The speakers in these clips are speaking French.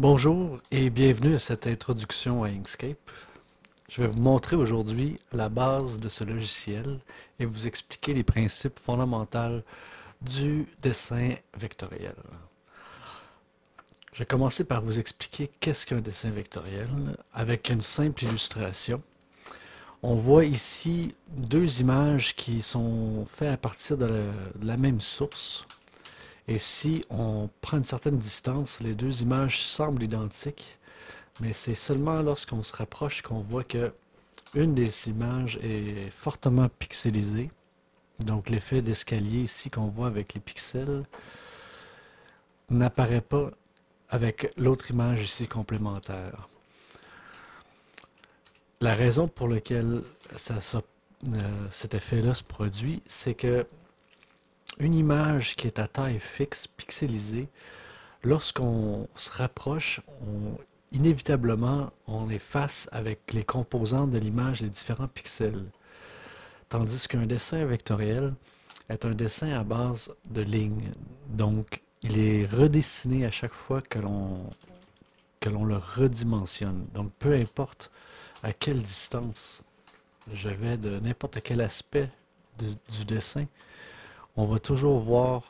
Bonjour et bienvenue à cette introduction à Inkscape. Je vais vous montrer aujourd'hui la base de ce logiciel et vous expliquer les principes fondamentaux du dessin vectoriel. Je vais commencer par vous expliquer qu'est-ce qu'un dessin vectoriel avec une simple illustration. On voit ici deux images qui sont faites à partir de la même source. Et si on prend une certaine distance, les deux images semblent identiques, mais c'est seulement lorsqu'on se rapproche qu'on voit que une des images est fortement pixelisée. Donc l'effet d'escalier ici qu'on voit avec les pixels n'apparaît pas avec l'autre image ici complémentaire. La raison pour laquelle cet effet-là se produit, c'est que une image qui est à taille fixe, pixelisée, lorsqu'on se rapproche, inévitablement, on est face avec les composantes de l'image, les différents pixels. Tandis qu'un dessin vectoriel est un dessin à base de lignes. Donc, il est redessiné à chaque fois que l'on le redimensionne. Donc, peu importe à quelle distance je vais de n'importe quel aspect du dessin, on va toujours voir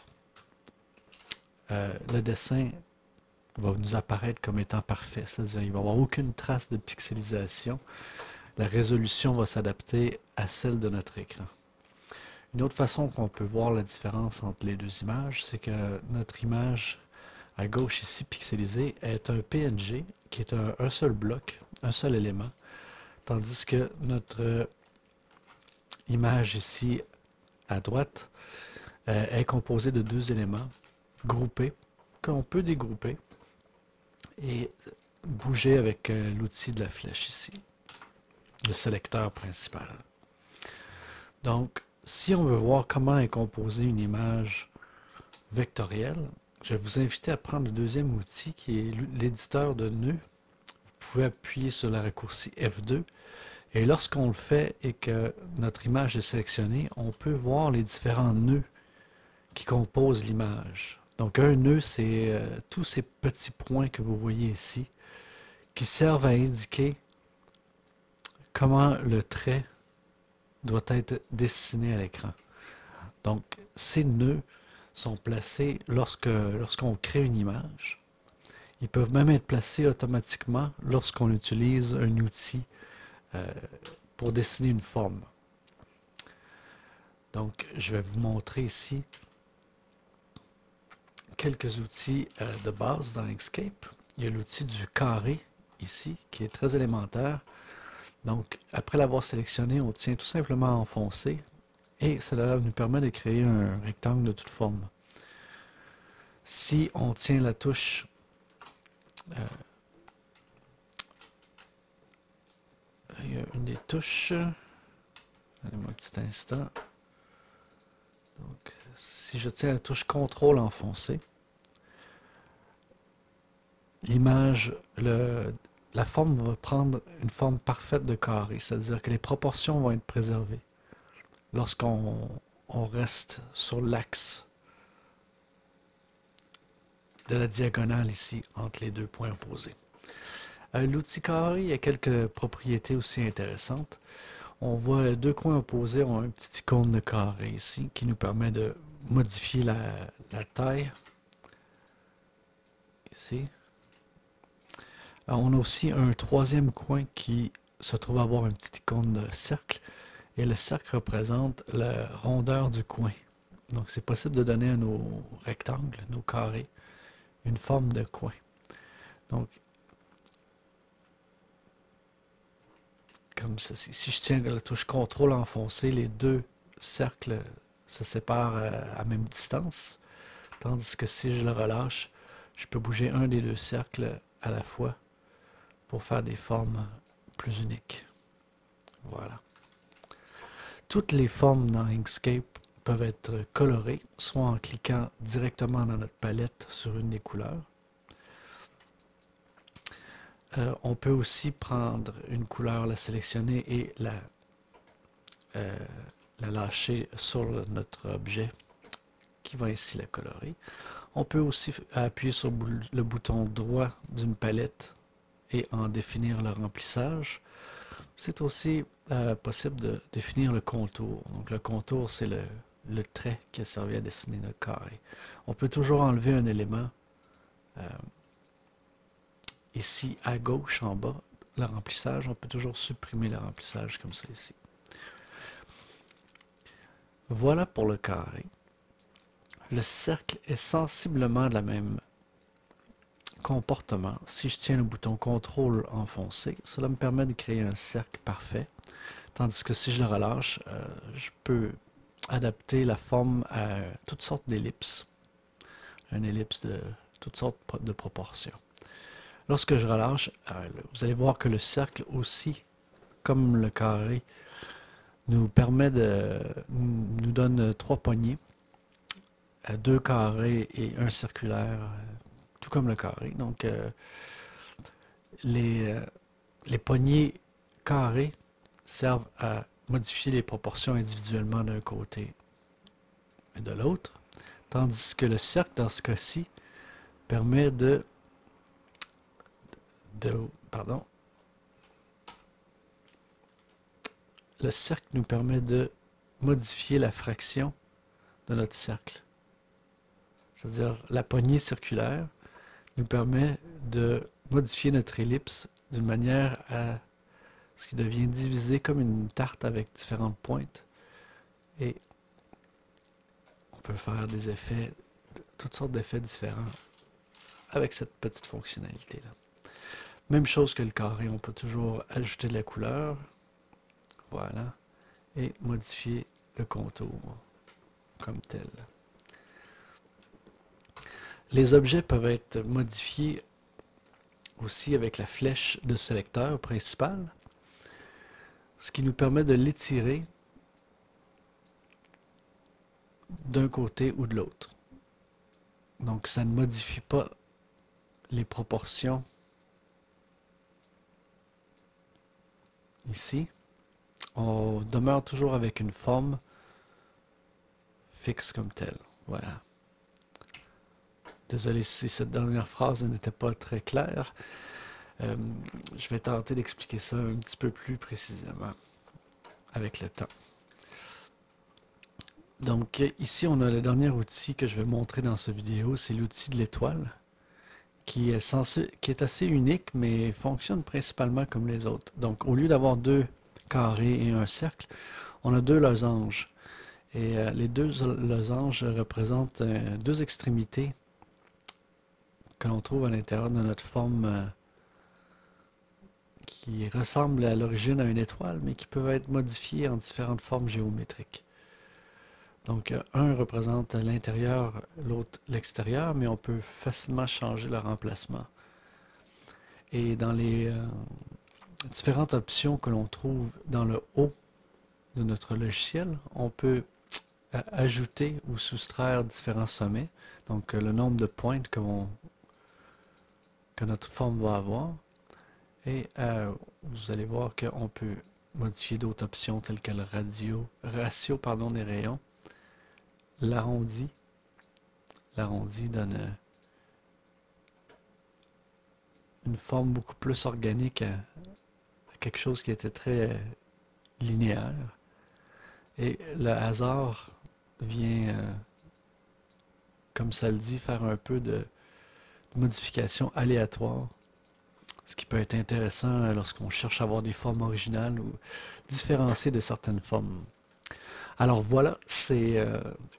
le dessin va nous apparaître comme étant parfait. C'est-à-dire qu'il va n'y avoir aucune trace de pixelisation. La résolution va s'adapter à celle de notre écran. Une autre façon qu'on peut voir la différence entre les deux images, c'est que notre image à gauche ici pixelisée est un PNG qui est un seul bloc, un seul élément, tandis que notre image ici à droite est composée de deux éléments groupés, qu'on peut dégrouper et bouger avec l'outil de la flèche ici, le sélecteur principal. Donc, si on veut voir comment est composée une image vectorielle, je vais vous inviter à prendre le deuxième outil qui est l'éditeur de nœuds. Vous pouvez appuyer sur le raccourci F2 et lorsqu'on le fait et que notre image est sélectionnée, on peut voir les différents nœuds qui composent l'image. Donc un nœud, c'est tous ces petits points que vous voyez ici qui servent à indiquer comment le trait doit être dessiné à l'écran. Donc ces nœuds sont placés lorsqu'on crée une image. Ils peuvent même être placés automatiquement lorsqu'on utilise un outil pour dessiner une forme. Donc je vais vous montrer ici quelques outils de base dans Inkscape. Il y a l'outil du carré ici, qui est très élémentaire. Donc, après l'avoir sélectionné, on tient tout simplement à enfoncer et cela nous permet de créer un rectangle de toute forme. Si on tient la touche il y a une des touches, donnez-moi un petit instant. Donc, si je tiens la touche CTRL enfoncée, l'image, la forme va prendre une forme parfaite de carré, c'est-à-dire que les proportions vont être préservées lorsqu'on reste sur l'axe de la diagonale ici, entre les deux points opposés. L'outil carré, il y a quelques propriétés aussi intéressantes. On voit deux coins opposés ont un petit icône de carré ici qui nous permet de modifier la taille. Ici. Alors, on a aussi un troisième coin qui se trouve avoir un petit icône de cercle. Et le cercle représente la rondeur du coin. Donc c'est possible de donner à nos rectangles, nos carrés, une forme de coin. Donc, comme ceci. Si je tiens la touche CTRL enfoncée, les deux cercles se séparent à même distance. Tandis que si je le relâche, je peux bouger un des deux cercles à la fois pour faire des formes plus uniques. Voilà. Toutes les formes dans Inkscape peuvent être colorées, soit en cliquant directement dans notre palette sur une des couleurs. On peut aussi prendre une couleur, la sélectionner et la lâcher sur notre objet qui va ainsi la colorer. On peut aussi appuyer sur le bouton droit d'une palette et en définir le remplissage. C'est aussi possible de définir le contour. Donc le contour, c'est le trait qui a servi à dessiner notre carré. On peut toujours enlever un élément ici à gauche en bas, le remplissage. On peut toujours supprimer le remplissage comme ça ici. Voilà pour le carré. Le cercle est sensiblement de la même comportement. Si je tiens le bouton CTRL enfoncé, cela me permet de créer un cercle parfait. Tandis que si je le relâche, je peux adapter la forme à toutes sortes d'ellipses. Une ellipse de toutes sortes de proportions. Lorsque je relâche, vous allez voir que le cercle aussi, comme le carré, nous donne 3 poignées, 2 carrés et 1 circulaire, tout comme le carré. Donc, les poignées carrées servent à modifier les proportions individuellement d'un côté et de l'autre, tandis que le cercle, dans ce cas-ci, permet le cercle nous permet de modifier la fraction de notre cercle. C'est-à-dire la poignée circulaire nous permet de modifier notre ellipse d'une manière à ce qui devient divisé comme une tarte avec différentes pointes. Et on peut faire des effets, toutes sortes d'effets différents avec cette petite fonctionnalité-là. Même chose que le carré, on peut toujours ajouter de la couleur. Voilà. Et modifier le contour comme tel. Les objets peuvent être modifiés aussi avec la flèche de sélecteur principal, ce qui nous permet de l'étirer d'un côté ou de l'autre. Donc ça ne modifie pas les proportions ici. On demeure toujours avec une forme fixe comme telle. Voilà. Désolé si cette dernière phrase n'était pas très claire. Je vais tenter d'expliquer ça un petit peu plus précisément avec le temps. Donc ici, on a le dernier outil que je vais montrer dans cette vidéo, c'est l'outil de l'étoile, qui est assez unique, mais fonctionne principalement comme les autres. Donc au lieu d'avoir 2 carrés et un cercle, on a 2 losanges. Et les 2 losanges représentent 2 extrémités que l'on trouve à l'intérieur de notre forme qui ressemble à l'origine à une étoile, mais qui peuvent être modifiées en différentes formes géométriques. Donc, un représente l'intérieur, l'autre l'extérieur, mais on peut facilement changer le remplacement. Et dans les différentes options que l'on trouve dans le haut de notre logiciel, on peut ajouter ou soustraire différents sommets, donc le nombre de pointes que notre forme va avoir. Et vous allez voir qu'on peut modifier d'autres options telles que le ratio des rayons. L'arrondi. L'arrondi donne une forme beaucoup plus organique à quelque chose qui était très linéaire. Et le hasard vient, comme ça le dit, faire un peu de modification aléatoire. Ce qui peut être intéressant lorsqu'on cherche à avoir des formes originales ou différencier de certaines formes. Alors voilà, c'est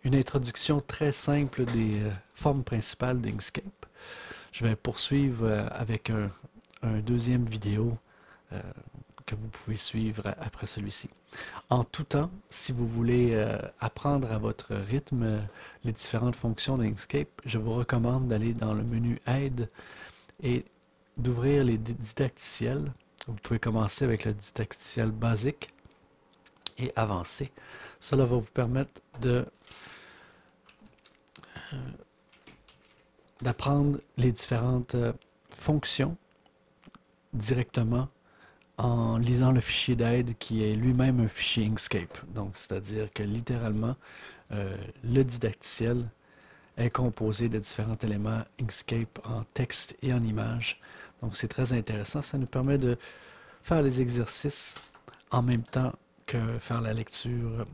une introduction très simple des formes principales d'Inkscape. Je vais poursuivre avec un deuxième vidéo que vous pouvez suivre après celui-ci. En tout temps, si vous voulez apprendre à votre rythme les différentes fonctions d'Inkscape, je vous recommande d'aller dans le menu Aide et d'ouvrir les didacticiels. Vous pouvez commencer avec le didacticiel basique et avancer. Cela va vous permettre d'apprendre les différentes fonctions directement en lisant le fichier d'aide qui est lui-même un fichier Inkscape. Donc, c'est-à-dire que littéralement, le didacticiel est composé de différents éléments Inkscape en texte et en images. Donc c'est très intéressant. Ça nous permet de faire les exercices en même temps que faire la lecture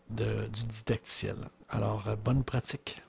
du didacticiel. Alors, bonne pratique.